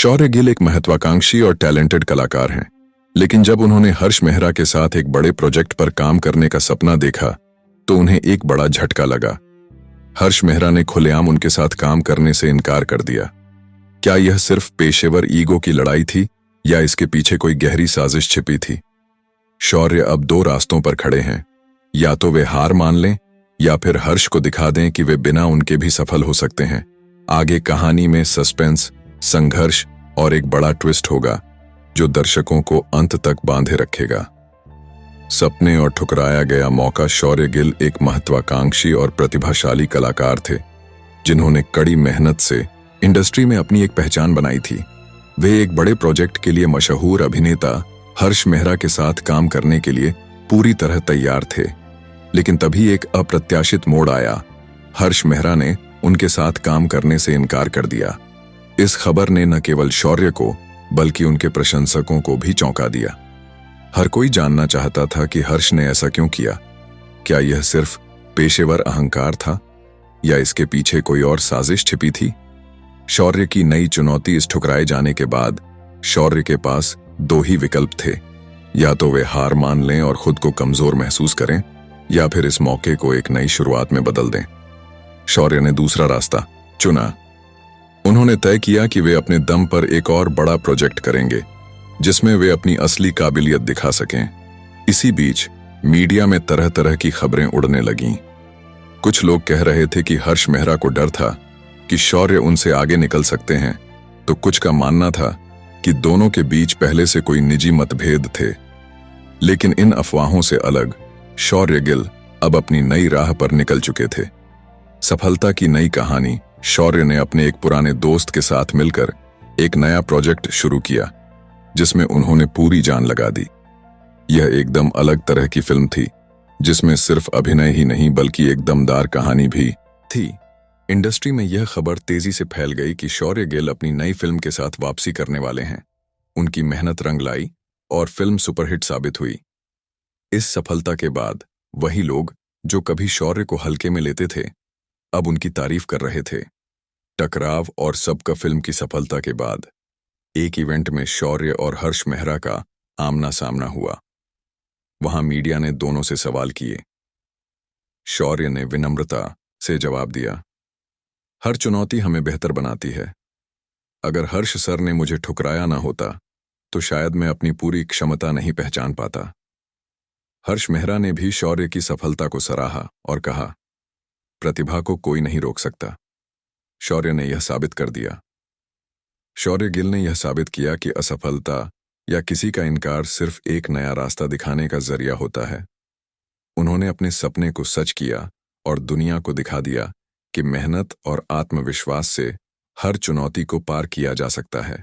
शौर्य गिल एक महत्वाकांक्षी और टैलेंटेड कलाकार हैं, लेकिन जब उन्होंने हर्ष मेहरा के साथ एक बड़े प्रोजेक्ट पर काम करने का सपना देखा तो उन्हें एक बड़ा झटका लगा। हर्ष मेहरा ने खुलेआम उनके साथ काम करने से इनकार कर दिया। क्या यह सिर्फ पेशेवर ईगो की लड़ाई थी या इसके पीछे कोई गहरी साजिश छिपी थी? शौर्य अब दो रास्तों पर खड़े हैं, या तो वे हार मान लें या फिर हर्ष को दिखा दें कि वे बिना उनके भी सफल हो सकते हैं। आगे कहानी में सस्पेंस, संघर्ष और एक बड़ा ट्विस्ट होगा जो दर्शकों को अंत तक बांधे रखेगा। सपने और ठुकराया गया मौका। शौर्य गिल एक महत्वाकांक्षी और प्रतिभाशाली कलाकार थे जिन्होंने कड़ी मेहनत से इंडस्ट्री में अपनी एक पहचान बनाई थी। वे एक बड़े प्रोजेक्ट के लिए मशहूर अभिनेता हर्ष मेहरा के साथ काम करने के लिए पूरी तरह तैयार थे, लेकिन तभी एक अप्रत्याशित मोड़ आया। हर्ष मेहरा ने उनके साथ काम करने से इनकार कर दिया। इस खबर ने न केवल शौर्य को बल्कि उनके प्रशंसकों को भी चौंका दिया। हर कोई जानना चाहता था कि हर्ष ने ऐसा क्यों किया। क्या यह सिर्फ पेशेवर अहंकार था या इसके पीछे कोई और साजिश छिपी थी? शौर्य की नई चुनौती। इस ठुकराए जाने के बाद शौर्य के पास दो ही विकल्प थे, या तो वे हार मान लें और खुद को कमजोर महसूस करें, या फिर इस मौके को एक नई शुरुआत में बदल दें। शौर्य ने दूसरा रास्ता चुना। उन्होंने तय किया कि वे अपने दम पर एक और बड़ा प्रोजेक्ट करेंगे जिसमें वे अपनी असली काबिलियत दिखा सकें। इसी बीच मीडिया में तरह तरह की खबरें उड़ने लगीं। कुछ लोग कह रहे थे कि हर्ष मेहरा को डर था कि शौर्य उनसे आगे निकल सकते हैं, तो कुछ का मानना था कि दोनों के बीच पहले से कोई निजी मतभेद थे। लेकिन इन अफवाहों से अलग शौर्य गिल अब अपनी नई राह पर निकल चुके थे। सफलता की नई कहानी। शौर्य ने अपने एक पुराने दोस्त के साथ मिलकर एक नया प्रोजेक्ट शुरू किया जिसमें उन्होंने पूरी जान लगा दी। यह एकदम अलग तरह की फिल्म थी जिसमें सिर्फ अभिनय ही नहीं बल्कि एक दमदार कहानी भी थी। इंडस्ट्री में यह खबर तेजी से फैल गई कि शौर्य गिल अपनी नई फिल्म के साथ वापसी करने वाले हैं। उनकी मेहनत रंग लाई और फिल्म सुपरहिट साबित हुई। इस सफलता के बाद वही लोग जो कभी शौर्य को हल्के में लेते थे अब उनकी तारीफ कर रहे थे। टकराव और सबका फिल्म की सफलता के बाद एक इवेंट में शौर्य और हर्ष मेहरा का आमना सामना हुआ। वहां मीडिया ने दोनों से सवाल किए। शौर्य ने विनम्रता से जवाब दिया, हर चुनौती हमें बेहतर बनाती है। अगर हर्ष सर ने मुझे ठुकराया ना होता तो शायद मैं अपनी पूरी क्षमता नहीं पहचान पाता। हर्ष मेहरा ने भी शौर्य की सफलता को सराहा और कहा, प्रतिभा को कोई नहीं रोक सकता। शौर्य ने यह साबित कर दिया। शौर्य गिल ने यह साबित किया कि असफलता या किसी का इनकार सिर्फ एक नया रास्ता दिखाने का जरिया होता है। उन्होंने अपने सपने को सच किया और दुनिया को दिखा दिया कि मेहनत और आत्मविश्वास से हर चुनौती को पार किया जा सकता है।